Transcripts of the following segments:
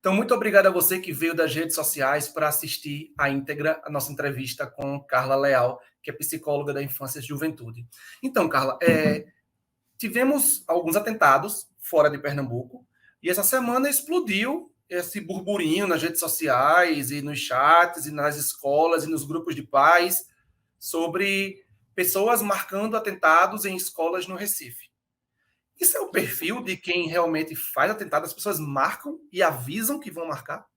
Então, muito obrigado a você que veio das redes sociais para assistir a íntegra a nossa entrevista com Carla Leal, que é psicóloga da infância e juventude. Então, Carla, tivemos alguns atentados fora de Pernambuco e essa semana explodiu esse burburinho nas redes sociais e nos chats e nas escolas e nos grupos de pais sobre pessoas marcando atentados em escolas no Recife. Isso é o perfil de quem realmente faz atentado? As pessoas marcam e avisam que vão marcar?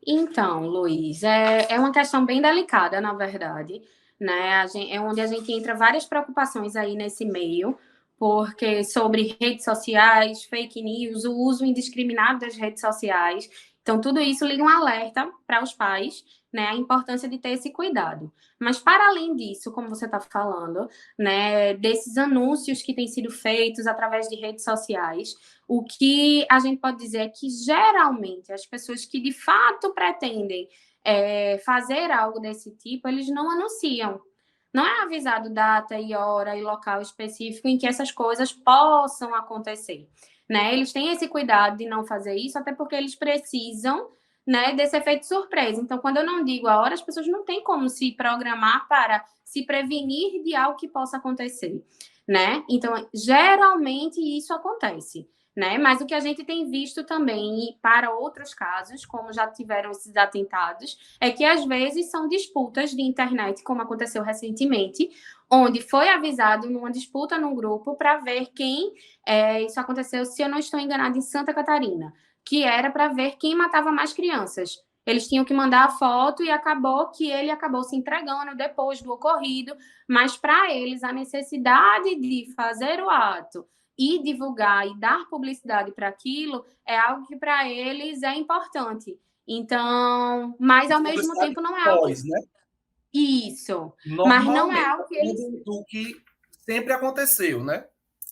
Então, Luiz, é uma questão bem delicada, na verdade, né? É onde a gente entra várias preocupações aí nesse meio, porque sobre redes sociais, fake news, o uso indiscriminado das redes sociais. Então, tudo isso liga um alerta para os pais, né? A importância de ter esse cuidado. Mas, para além disso, como você está falando, né? Desses anúncios que têm sido feitos através de redes sociais, o que a gente pode dizer é que, geralmente, as pessoas que de fato pretendem fazer algo desse tipo, eles não anunciam. Não é avisado data e hora e local específico em que essas coisas possam acontecer. Né? Eles têm esse cuidado de não fazer isso, até porque eles precisam, né, desse efeito surpresa. Então, quando eu não digo a hora, as pessoas não têm como se programar para se prevenir de algo que possa acontecer. Né? Então, geralmente isso acontece. Né? Mas o que a gente tem visto também, e para outros casos, como já tiveram esses atentados, é que às vezes são disputas de internet, como aconteceu recentemente, onde foi avisado numa disputa num grupo para ver quem. Isso aconteceu, se eu não estou enganada, em Santa Catarina, que era para ver quem matava mais crianças. Eles tinham que mandar a foto e acabou que ele acabou se entregando depois do ocorrido, mas para eles a necessidade de fazer o ato e divulgar e dar publicidade para aquilo é algo que para eles é importante. Então, mas ao mesmo tempo não é algo. Pós, né? Isso. Mas não é Normalmente, algo que eles. do que sempre aconteceu, né?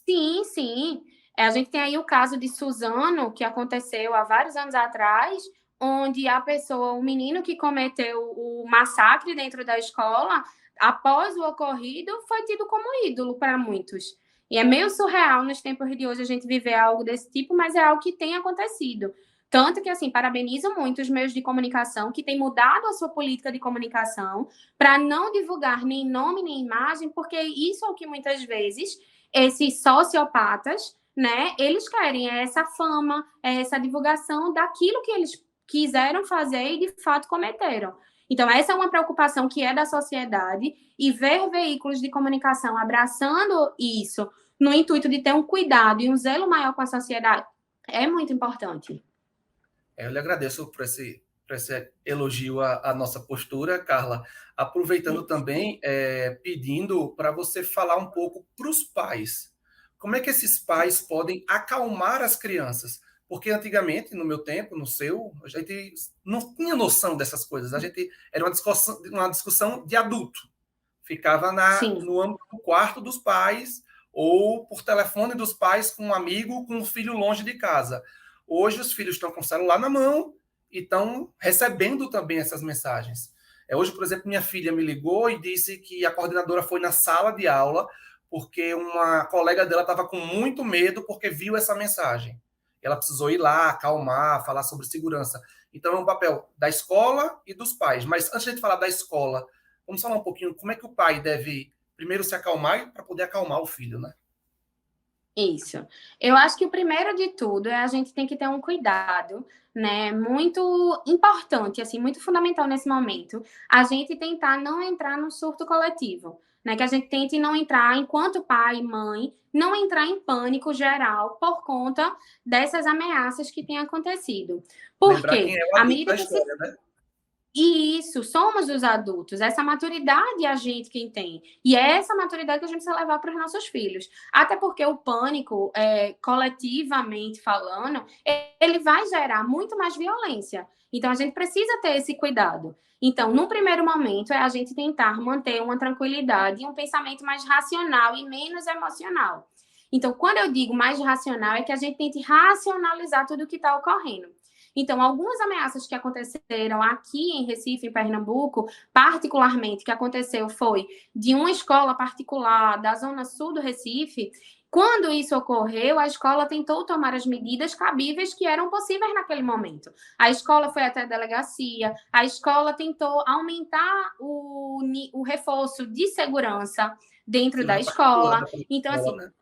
Sim, sim. A gente tem aí o caso de Suzano, que aconteceu há vários anos atrás, onde a pessoa, o menino que cometeu o massacre dentro da escola, após o ocorrido, foi tido como ídolo para muitos. E é meio surreal nos tempos de hoje a gente viver algo desse tipo, mas é algo que tem acontecido. Tanto que, assim, parabenizo muito os meios de comunicação que têm mudado a sua política de comunicação para não divulgar nem nome nem imagem, porque isso é o que muitas vezes esses sociopatas, né, eles querem essa fama, essa divulgação daquilo que eles quiseram fazer e de fato cometeram. Então, essa é uma preocupação que é da sociedade, e ver veículos de comunicação abraçando isso no intuito de ter um cuidado e um zelo maior com a sociedade é muito importante. Eu lhe agradeço por esse elogio à nossa postura, Carla. Aproveitando também, pedindo para você falar um pouco para os pais. Como é que esses pais podem acalmar as crianças? Porque antigamente, no meu tempo, no seu, a gente não tinha noção dessas coisas. A gente era uma discussão de adulto. Ficava no âmbito do quarto dos pais ou por telefone dos pais com um amigo, com um filho longe de casa. Hoje os filhos estão com o celular na mão e estão recebendo também essas mensagens. Hoje, por exemplo, minha filha me ligou e disse que a coordenadora foi na sala de aula porque uma colega dela estava com muito medo porque viu essa mensagem. Ela precisou ir lá, acalmar, falar sobre segurança. Então, é um papel da escola e dos pais. Mas antes de a gente falar da escola, vamos falar um pouquinho como é que o pai deve primeiro se acalmar para poder acalmar o filho, né? Isso. Eu acho que o primeiro de tudo é a gente tem que ter um cuidado, né, muito importante, assim, muito fundamental nesse momento, a gente tentar não entrar no surto coletivo, né, que a gente tente não entrar, enquanto pai e mãe, não entrar em pânico geral por conta dessas ameaças que têm acontecido. Por Lembrar quê? quem é o À adulto medida da que se história, né? e isso, somos os adultos, essa maturidade é a gente quem tem. E é essa maturidade que a gente precisa levar para os nossos filhos. Até porque o pânico, coletivamente falando, ele vai gerar muito mais violência. Então, a gente precisa ter esse cuidado. Então, no primeiro momento, é a gente tentar manter uma tranquilidade e um pensamento mais racional e menos emocional. Então, quando eu digo mais racional, é que a gente tente racionalizar tudo o que está ocorrendo. Então, algumas ameaças que aconteceram aqui em Recife, em Pernambuco, particularmente, que aconteceu foi de uma escola particular da zona sul do Recife, Quando isso ocorreu, a escola tentou tomar as medidas cabíveis que eram possíveis naquele momento. A escola foi até a delegacia, a escola tentou aumentar o reforço de segurança dentro da Segurança particular escola. da própria Então, escola, assim, né?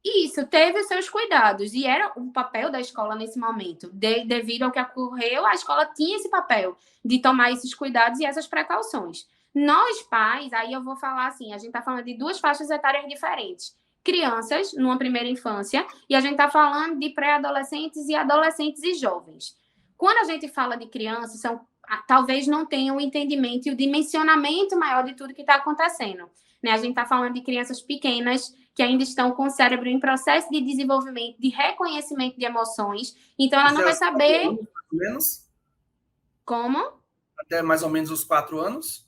isso teve os seus cuidados, e era o papel da escola nesse momento. Devido ao que ocorreu, a escola tinha esse papel de tomar esses cuidados e essas precauções. Nós, pais, aí eu vou falar assim, a gente está falando de duas faixas etárias diferentes. Crianças, numa primeira infância, e a gente está falando de pré-adolescentes e adolescentes e jovens. Quando a gente fala de crianças, talvez não tenham o entendimento e o dimensionamento maior de tudo que está acontecendo. Né? A gente está falando de crianças pequenas que ainda estão com o cérebro em processo de desenvolvimento, de reconhecimento de emoções. Então, ela não vai saber mais ou menos, como. até mais ou menos os 4 anos.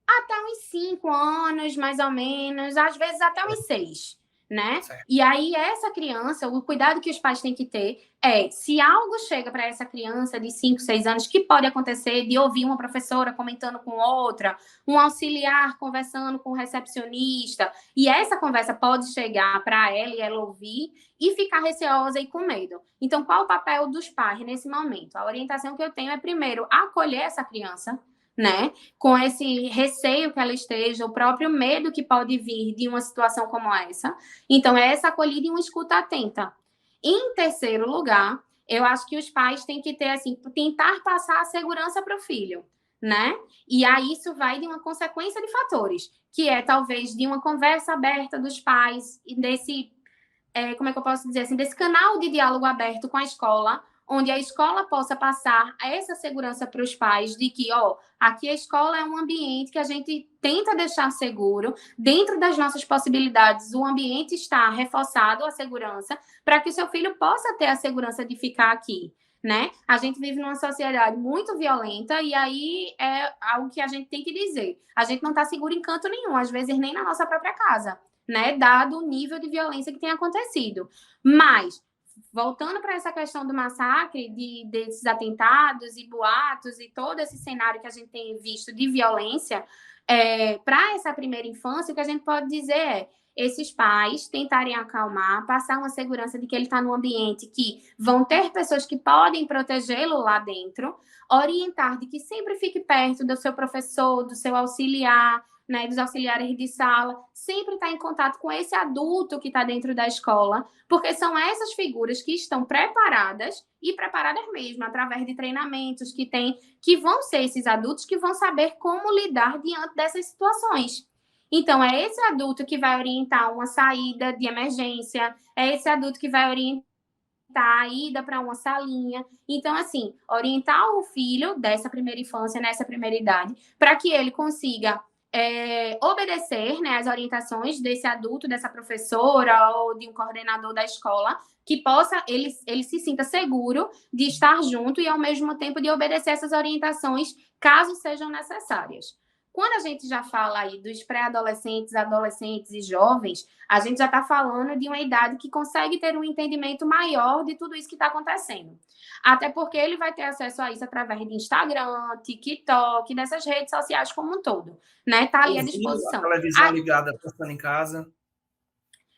Até uns 5 anos, mais ou menos, às vezes até uns 6, né? Certo. E aí, essa criança, o cuidado que os pais têm que ter é, se algo chega para essa criança de 5, 6 anos, que pode acontecer de ouvir uma professora comentando com outra, um auxiliar conversando com o recepcionista, e essa conversa pode chegar para ela e ela ouvir e ficar receosa e com medo. Então, qual o papel dos pais nesse momento? A orientação que eu tenho é, primeiro, acolher essa criança, né? Com esse receio que ela esteja, o próprio medo que pode vir de uma situação como essa. Então, é essa acolhida e uma escuta atenta. Em terceiro lugar, eu acho que os pais têm que ter, assim, tentar passar a segurança para o filho, né? E aí isso vai de uma consequência de fatores, que é talvez de uma conversa aberta dos pais e desse, como é que eu posso dizer assim, desse canal de diálogo aberto com a escola, onde a escola possa passar essa segurança para os pais de que, ó, aqui a escola é um ambiente que a gente tenta deixar seguro, dentro das nossas possibilidades, o ambiente está reforçado, a segurança, para que o seu filho possa ter a segurança de ficar aqui, né? A gente vive numa sociedade muito violenta e aí é algo que a gente tem que dizer. A gente não está seguro em canto nenhum, às vezes nem na nossa própria casa, né? Dado o nível de violência que tem acontecido. Mas voltando para essa questão do massacre, desses atentados e boatos e todo esse cenário que a gente tem visto de violência, para essa primeira infância, o que a gente pode dizer é esses pais tentarem acalmar, passar uma segurança de que ele está num ambiente que vão ter pessoas que podem protegê-lo lá dentro, orientar de que sempre fique perto do seu professor, do seu auxiliar, né, dos auxiliares de sala, sempre estar em contato com esse adulto que está dentro da escola, porque são essas figuras que estão preparadas e preparadas mesmo, através de treinamentos que vão ser esses adultos que vão saber como lidar diante dessas situações. Então, é esse adulto que vai orientar uma saída de emergência, é esse adulto que vai orientar a ida para uma salinha. Então, assim, orientar o filho dessa primeira infância, nessa primeira idade, para que ele consiga obedecer, né, as orientações desse adulto, dessa professora ou de um coordenador da escola, que possa, ele se sinta seguro de estar junto e, ao mesmo tempo, de obedecer essas orientações, caso sejam necessárias. Quando a gente já fala aí dos pré-adolescentes, adolescentes e jovens, a gente já está falando de uma idade que consegue ter um entendimento maior de tudo isso que está acontecendo. Até porque ele vai ter acesso a isso através de Instagram, TikTok, dessas redes sociais como um todo, né? Está ali à disposição. A televisão ligada, passando em casa,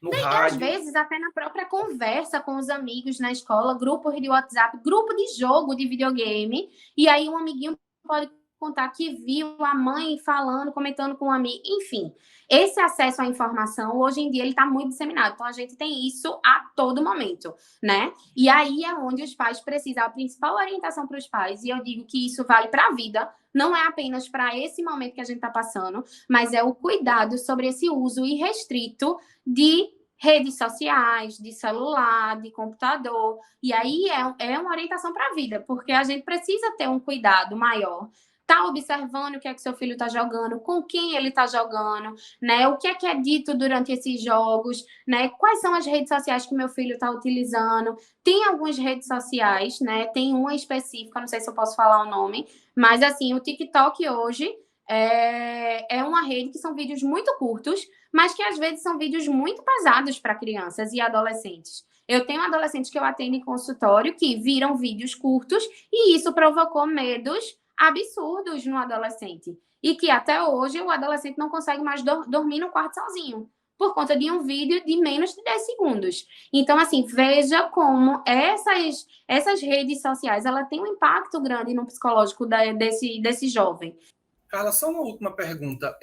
no rádio. Às vezes, até na própria conversa com os amigos na escola, grupos de WhatsApp, grupo de jogo de videogame, e aí um amiguinho pode contar que viu a mãe falando, comentando com um amigo, enfim. Esse acesso à informação, hoje em dia, ele está muito disseminado. Então, a gente tem isso a todo momento, né? E aí é onde os pais precisam, a principal orientação para os pais, e eu digo que isso vale para a vida, não é apenas para esse momento que a gente está passando, mas é o cuidado sobre esse uso irrestrito de redes sociais, de celular, de computador. E aí é uma orientação para a vida, porque a gente precisa ter um cuidado maior. Tá observando o que é que seu filho está jogando, com quem ele está jogando, né? O que é dito durante esses jogos, né? Quais são as redes sociais que meu filho está utilizando? Tem algumas redes sociais, né? Tem uma específica, não sei se eu posso falar o nome, mas assim, o TikTok hoje é uma rede que são vídeos muito curtos, mas que às vezes são vídeos muito pesados para crianças e adolescentes. Eu tenho adolescentes que eu atendo em consultório que viram vídeos curtos e isso provocou medos absurdos no adolescente. E que até hoje o adolescente não consegue mais dormir no quarto sozinho. por conta de um vídeo de menos de 10 segundos. Então, assim, veja como essas redes sociais, ela tem um impacto grande no psicológico desse jovem. Carla, só uma última pergunta.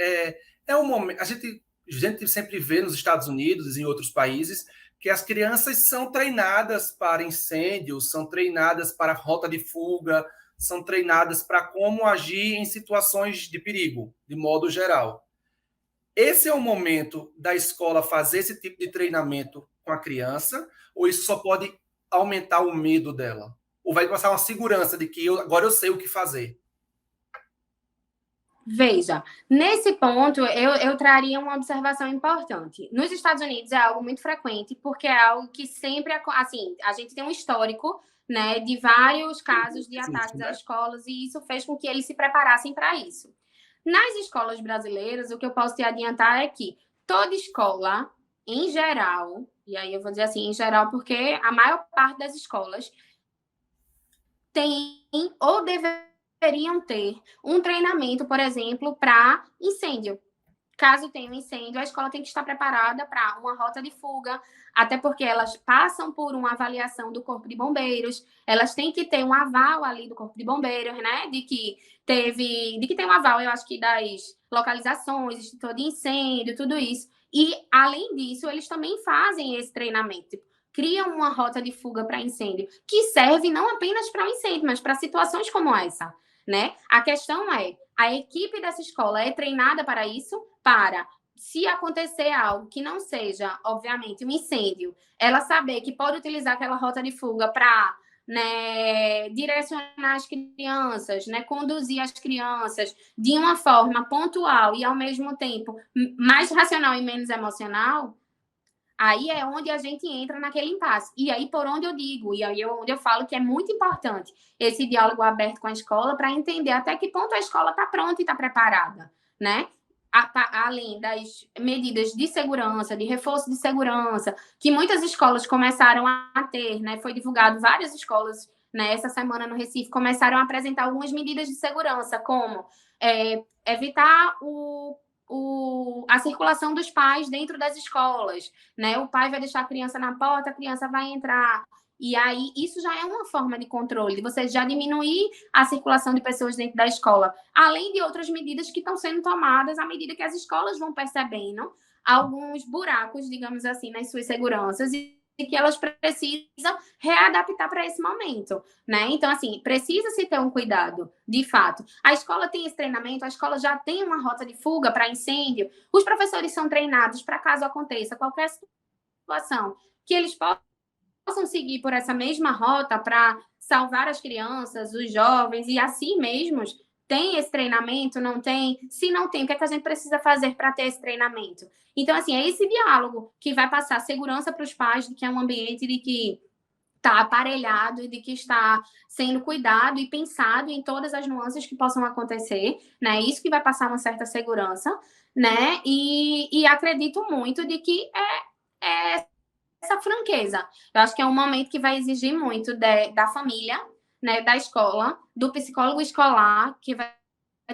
É um momento, a gente sempre vê nos Estados Unidos e em outros países que as crianças são treinadas para incêndios, são treinadas para rota de fuga, são treinadas para como agir em situações de perigo, de modo geral. Esse é o momento da escola fazer esse tipo de treinamento com a criança, ou isso só pode aumentar o medo dela? Ou vai passar uma segurança de que agora eu sei o que fazer? Veja, nesse ponto, eu traria uma observação importante. Nos Estados Unidos é algo muito frequente, porque é algo que sempre, assim, a gente tem um histórico, né, de vários casos de ataques às escolas, e isso fez com que eles se preparassem para isso. Nas escolas brasileiras, o que eu posso te adiantar é que toda escola, em geral, e aí eu vou dizer assim, em geral, porque a maior parte das escolas tem ou deveriam ter um treinamento, por exemplo, para incêndio. Caso tenha um incêndio, a escola tem que estar preparada para uma rota de fuga, até porque elas passam por uma avaliação do Corpo de Bombeiros, elas têm que ter um aval ali do Corpo de Bombeiros, né? De que tem um aval, eu acho que das localizações, extintor de incêndio, tudo isso. E, além disso, eles também fazem esse treinamento. Criam uma rota de fuga para incêndio, que serve não apenas para o incêndio, mas para situações como essa, né? A questão é, a equipe dessa escola é treinada para isso? Para, se acontecer algo que não seja, obviamente, um incêndio, ela saber que pode utilizar aquela rota de fuga para, né, direcionar as crianças, né, conduzir as crianças de uma forma pontual e, ao mesmo tempo, mais racional e menos emocional. Aí é onde a gente entra naquele impasse. E aí, por onde eu digo, e aí onde eu falo que é muito importante esse diálogo aberto com a escola para entender até que ponto a escola está pronta e está preparada, né? Além das medidas de segurança, de reforço de segurança, que muitas escolas começaram a ter, né? Foi divulgado várias escolas, né, essa semana no Recife, começaram a apresentar algumas medidas de segurança, como evitar a circulação dos pais dentro das escolas, né? O pai vai deixar a criança na porta, a criança vai entrar. E aí, isso já é uma forma de controle, de você já diminuir a circulação de pessoas dentro da escola, além de outras medidas que estão sendo tomadas à medida que as escolas vão percebendo alguns buracos, digamos assim, nas suas seguranças e que elas precisam readaptar para esse momento, né? Então, assim, precisa-se ter um cuidado, de fato. A escola tem esse treinamento, a escola já tem uma rota de fuga para incêndio, os professores são treinados para caso aconteça qualquer situação, que eles possam seguir por essa mesma rota para salvar as crianças, os jovens e assim mesmos. Tem esse treinamento? Não tem? Se não tem, o que é que a gente precisa fazer para ter esse treinamento? Então, assim, é esse diálogo que vai passar segurança para os pais de que é um ambiente de que está aparelhado e de que está sendo cuidado e pensado em todas as nuances que possam acontecer, né? Isso que vai passar uma certa segurança, né? E acredito muito de que é essa franqueza. Eu acho que é um momento que vai exigir muito da família, né, da escola, do psicólogo escolar, que vai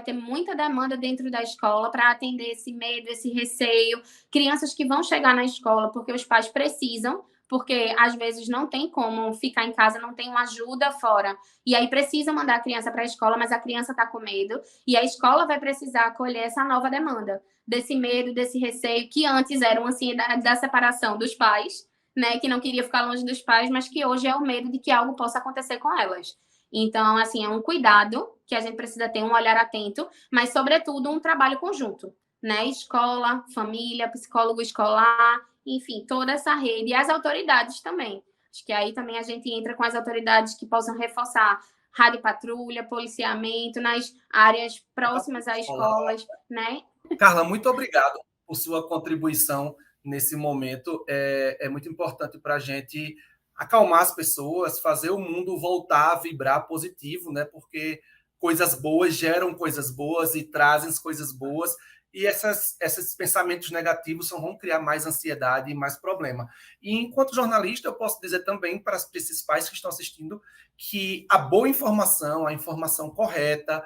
ter muita demanda dentro da escola para atender esse medo, esse receio. Crianças que vão chegar na escola porque os pais precisam, porque às vezes não tem como ficar em casa, não tem uma ajuda fora. E aí precisa mandar a criança para a escola, mas a criança está com medo. E a escola vai precisar acolher essa nova demanda, desse medo, desse receio, que antes era uma ansiedade da separação dos pais, né, que não queria ficar longe dos pais, mas que hoje é o medo de que algo possa acontecer com elas. Então, assim, é um cuidado que a gente precisa ter, um olhar atento, mas, sobretudo, um trabalho conjunto, né? Escola, família, psicólogo escolar, enfim, toda essa rede e as autoridades também. Acho que aí também a gente entra com as autoridades que possam reforçar rádio patrulha, policiamento nas áreas próximas às escolas, né? Carla, muito obrigado por sua contribuição nesse momento. É muito importante para a gente acalmar as pessoas, fazer o mundo voltar a vibrar positivo, né? Porque coisas boas geram coisas boas e trazem coisas boas. E esses pensamentos negativos só vão criar mais ansiedade e mais problema. E enquanto jornalista, eu posso dizer também para esses pais que estão assistindo que a boa informação, a informação correta,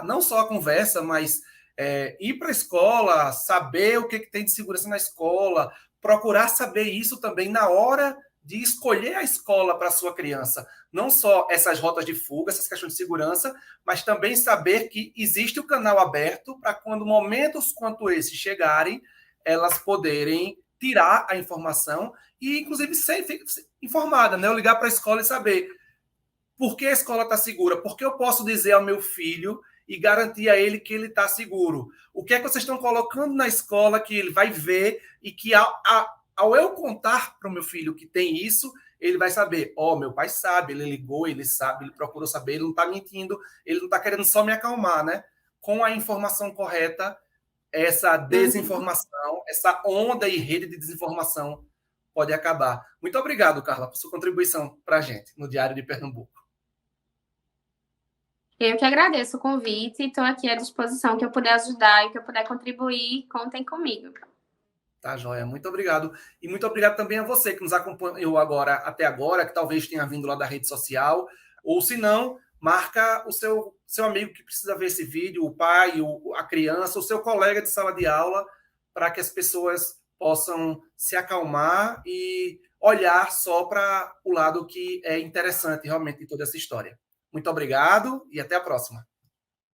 não só a conversa, mas ir para a escola, saber o que tem de segurança na escola, procurar saber isso também na hora de escolher a escola para a sua criança. Não só essas rotas de fuga, essas questões de segurança, mas também saber que existe o canal aberto para quando momentos quanto esses chegarem, elas poderem tirar a informação e, inclusive, ser informada, né? Eu ligar para a escola e saber por que a escola está segura, por que eu posso dizer ao meu filho e garantir a ele que ele está seguro. O que é que vocês estão colocando na escola que ele vai ver e que ao eu contar para o meu filho que tem isso, ele vai saber, meu pai sabe, ele ligou, ele sabe, ele procurou saber, ele não está mentindo, ele não está querendo só me acalmar, né? Com a informação correta, essa desinformação, essa onda e rede de desinformação pode acabar. Muito obrigado, Carla, por sua contribuição para a gente no Diário de Pernambuco. Eu que agradeço o convite e estou aqui à disposição. Que eu puder ajudar e que eu puder contribuir, contem comigo. Tá, joia. Muito obrigado. E muito obrigado também a você que nos acompanhou até agora, que talvez tenha vindo lá da rede social, ou se não, marca o seu amigo que precisa ver esse vídeo, o pai, a criança, o seu colega de sala de aula, para que as pessoas possam se acalmar e olhar só para o lado que é interessante realmente em toda essa história. Muito obrigado e até a próxima.